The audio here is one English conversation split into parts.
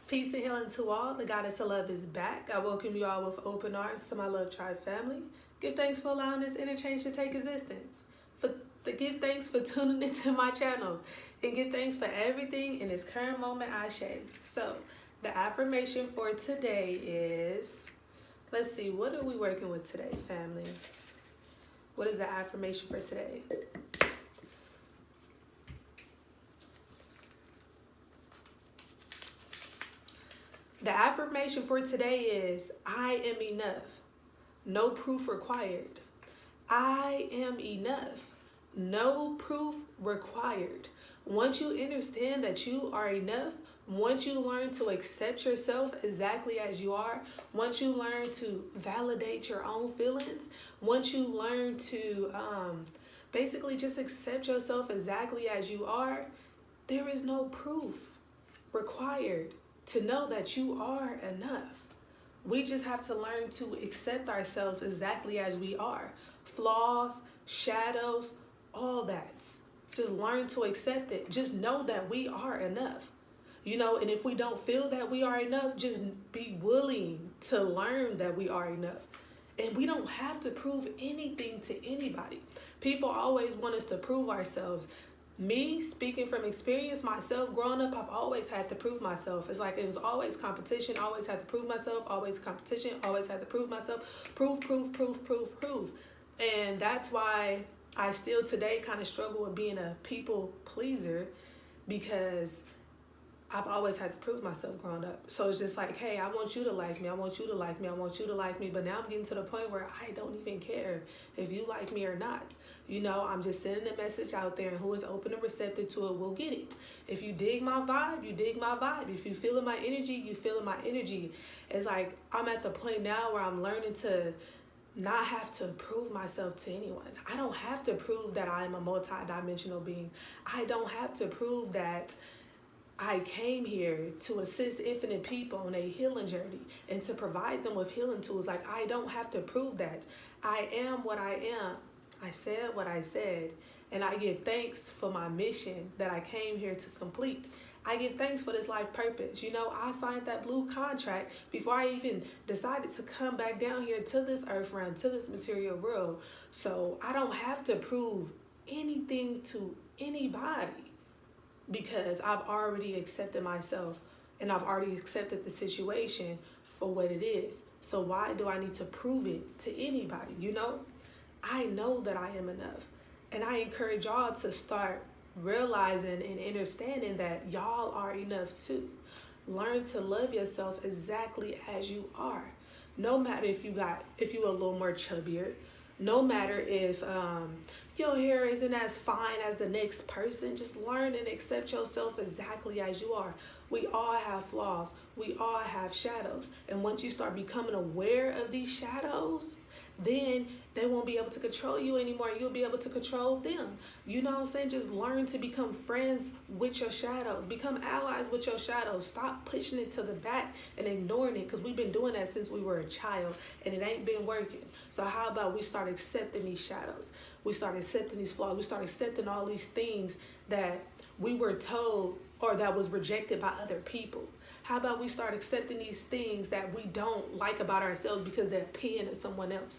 Peace and healing to all. The goddess of love is back. I welcome you all with open arms to my Love Tribe family. Give thanks for allowing this interchange to take existence. Give thanks for tuning into my channel. And give thanks for everything in this current moment I share. So, the affirmation for today is, let's see, what are we working with today, family? What is the affirmation for today? The affirmation for today is, I am enough. No proof required. I am enough. No proof required. Once you understand that you are enough, once you learn to accept yourself exactly as you are, once you learn to validate your own feelings, once you learn to basically just accept yourself exactly as you are, there is no proof required to know that you are enough. We just have to learn to accept ourselves exactly as we are. Flaws, shadows, all that. Just learn to accept it. Just know that we are enough. And if we don't feel that we are enough, just be willing to learn that we are enough. And we don't have to prove anything to anybody. People always want us to prove ourselves. Me, speaking from experience, myself, growing up, I've always had to prove myself. It's like it was always competition, always had to prove myself, always competition, always had to prove myself. Prove. And that's why I still today kind of struggle with being a people pleaser, because I've always had to prove myself growing up. So it's just like, hey, I want you to like me. I want you to like me. I want you to like me. But now I'm getting to the point where I don't even care if you like me or not. I'm just sending a message out there, and who is open and receptive to it will get it. If you dig my vibe, you dig my vibe. If you feel my energy, you feel my energy. It's like I'm at the point now where I'm learning to not have to prove myself to anyone. I don't have to prove that I'm a multi-dimensional being. I don't have to prove that I came here to assist infinite people on a healing journey and to provide them with healing tools. Like, I don't have to prove that. I am what I am. I said what I said. And I give thanks for my mission that I came here to complete. I give thanks for this life purpose. I signed that blue contract before I even decided to come back down here to this earth realm, to this material world. So I don't have to prove anything to anybody, because I've already accepted myself and I've already accepted the situation for what it is. So why do I need to prove it to anybody? I know that I am enough. And I encourage y'all to start realizing and understanding that y'all are enough too. Learn to love yourself exactly as you are. No matter if you a little more chubbier, no matter if your hair isn't as fine as the next person, just learn and accept yourself exactly as you are. We all have flaws. We all have shadows. And once you start becoming aware of these shadows, then they won't be able to control you anymore. You'll be able to control them. You know what I'm saying? Just learn to become friends with your shadows. Become allies with your shadows. Stop pushing it to the back and ignoring it, because we've been doing that since we were a child and it ain't been working. So how about we start accepting these shadows? We start accepting these flaws. We start accepting all these things that we were told or that was rejected by other people. How about we start accepting these things that we don't like about ourselves because they're opinion of someone else?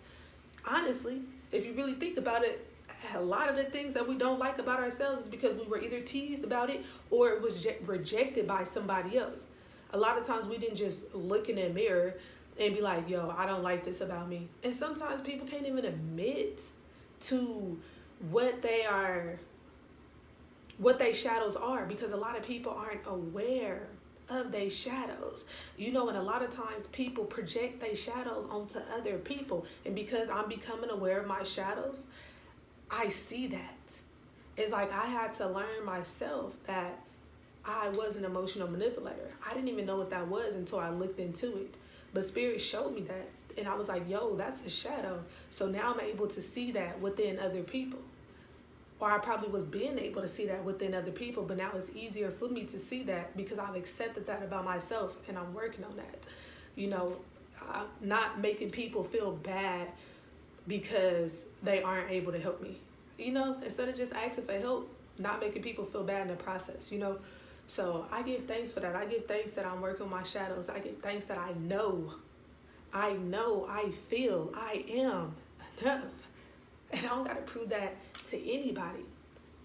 Honestly, if you really think about it, a lot of the things that we don't like about ourselves is because we were either teased about it or it was rejected by somebody else. A lot of times we didn't just look in the mirror and be like, yo, I don't like this about me. And sometimes people can't even admit to what they shadows are, because a lot of people aren't aware of their shadows. And a lot of times people project their shadows onto other people. And because I'm becoming aware of my shadows, I see that. It's like I had to learn myself that I was an emotional manipulator. I didn't even know what that was until I looked into it. But Spirit showed me that. And I was like, yo, that's a shadow. So now I'm able to see that within other people. Or I probably was being able to see that within other people, but now it's easier for me to see that because I've accepted that about myself and I'm working on that. Not making people feel bad because they aren't able to help me. Instead of just asking for help, not making people feel bad in the process. So I give thanks for that. I give thanks that I'm working my shadows. I give thanks that I know, I feel, I am enough. And I don't got to prove that to anybody.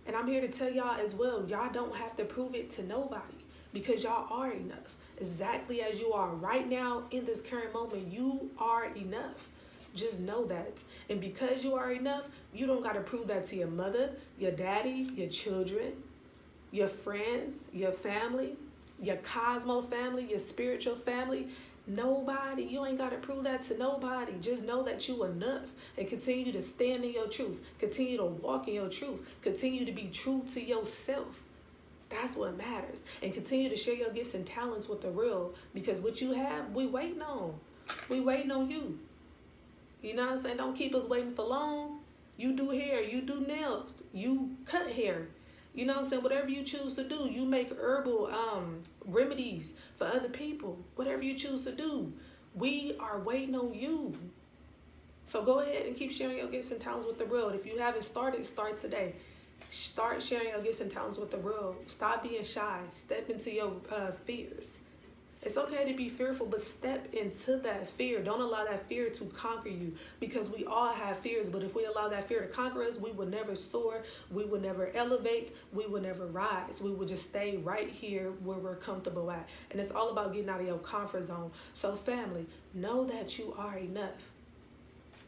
And I'm here to tell y'all as well, y'all don't have to prove it to nobody because y'all are enough. Exactly as you are right now in this current moment, you are enough. Just know that. And because you are enough, you don't got to prove that to your mother, your daddy, your children, your friends, your family, your cosmo family, your spiritual family. Nobody. You ain't got to prove that to nobody. Just know that you enough and continue to stand in your truth. Continue to walk in your truth. Continue to be true to yourself. That's what matters. And continue to share your gifts and talents with the real, because what you have, we waiting on. We waiting on you. You know what I'm saying? Don't keep us waiting for long. You do hair, you do nails, you cut hair. You know what I'm saying? Whatever you choose to do, you make herbal remedies for other people. Whatever you choose to do, we are waiting on you. So go ahead and keep sharing your gifts and talents with the world. If you haven't started, start today. Start sharing your gifts and talents with the world. Stop being shy. Step into your fears. It's okay to be fearful, but step into that fear. Don't allow that fear to conquer you, because we all have fears. But if we allow that fear to conquer us, we will never soar. We will never elevate. We will never rise. We will just stay right here where we're comfortable at. And it's all about getting out of your comfort zone. So family, know that you are enough.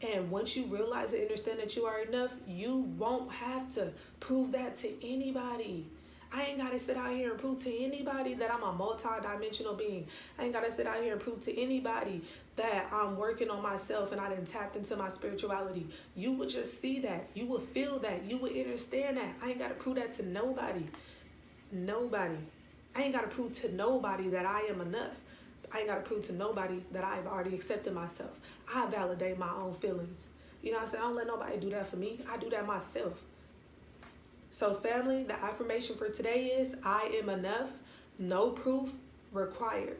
And once you realize and understand that you are enough, you won't have to prove that to anybody. I ain't got to sit out here and prove to anybody that I'm a multi-dimensional being. I ain't got to sit out here and prove to anybody that I'm working on myself and I done tapped into my spirituality. You would just see that. You would feel that. You would understand that. I ain't got to prove that to nobody. Nobody. I ain't got to prove to nobody that I am enough. I ain't got to prove to nobody that I've already accepted myself. I validate my own feelings. You know what I'm saying? I don't let nobody do that for me. I do that myself. So family, the affirmation for today is, I am enough, no proof required.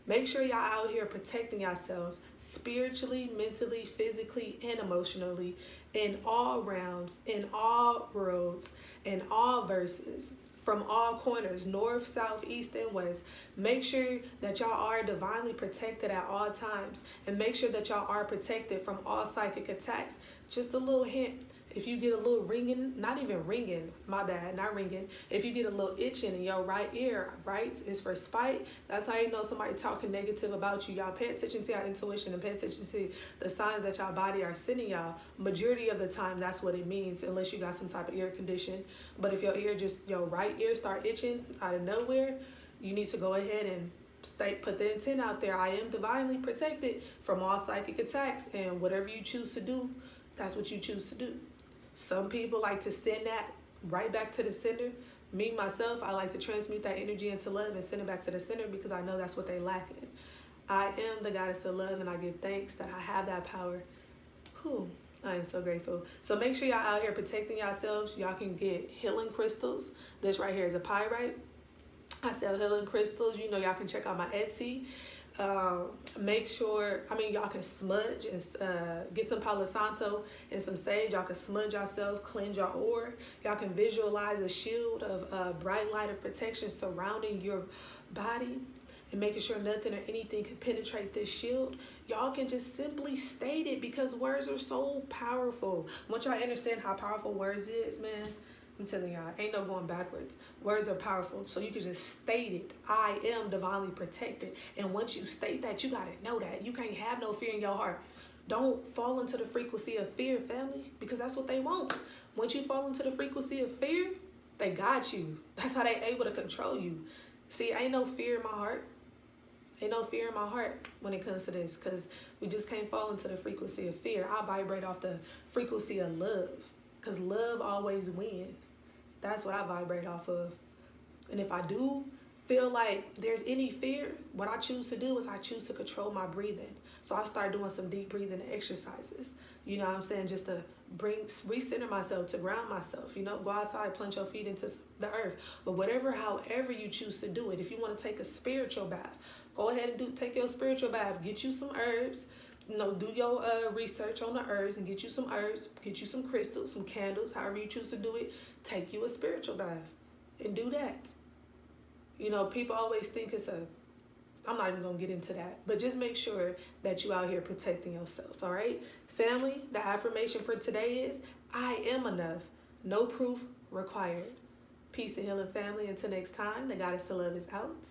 Make sure y'all out here protecting yourselves spiritually, mentally, physically, and emotionally in all realms, in all worlds, in all verses, from all corners, north, south, east, and west. Make sure that y'all are divinely protected at all times, and make sure that y'all are protected from all psychic attacks. Just a little hint. If you get a little ringing, not even ringing, my bad, not ringing. If you get a little itching in your right ear, right, is for spite. That's how you know somebody talking negative about you. Y'all pay attention to your intuition and pay attention to the signs that y'all body are sending y'all. Majority of the time, that's what it means, unless you got some type of ear condition. But if your right ear start itching out of nowhere, you need to go ahead and put the intent out there. I am divinely protected from all psychic attacks, and whatever you choose to do, that's what you choose to do. Some people like to send that right back to the sender. Me, myself, I like to transmute that energy into love and send it back to the sender, because I know that's what they lack in. I am the goddess of love, and I give thanks that I have that power. Whew, I am so grateful. So make sure y'all out here protecting yourselves. Y'all can get healing crystals. This right here is a pyrite. I sell healing crystals. You know, y'all can check out my Etsy. Make sure, y'all can smudge and get some Palo Santo and some sage. Y'all can smudge yourself, cleanse your aura. Y'all can visualize a shield of bright light of protection surrounding your body and making sure nothing or anything can penetrate this shield. Y'all can just simply state it, because words are so powerful. Once y'all understand how powerful words is, man, I'm telling y'all, ain't no going backwards. Words are powerful, so you can just state it. I am divinely protected. And once you state that, you gotta know that. You can't have no fear in your heart. Don't fall into the frequency of fear, family, because that's what they want. Once you fall into the frequency of fear, they got you. That's how they able to control you. See, ain't no fear in my heart. Ain't no fear in my heart when it comes to this, because we just can't fall into the frequency of fear. I vibrate off the frequency of love, because love always wins. That's what I vibrate off of. And if I do feel like there's any fear, what I choose to do is I choose to control my breathing. So I start doing some deep breathing exercises. You know what I'm saying? Just to recenter myself, to ground myself. You know, go outside, plant your feet into the earth. But however you choose to do it. If you want to take a spiritual bath, go ahead and take your spiritual bath. Get you some herbs. You know, do your research on the herbs and get you some herbs, get you some crystals, some candles, however you choose to do it. Take you a spiritual bath and do that. You know, people always think it's a, I'm not even gonna get into that, but just make sure that you out here protecting yourselves, all right? Family, the affirmation for today is, I am enough. No proof required. Peace and healing, family. Until next time, the Goddess of Love is out.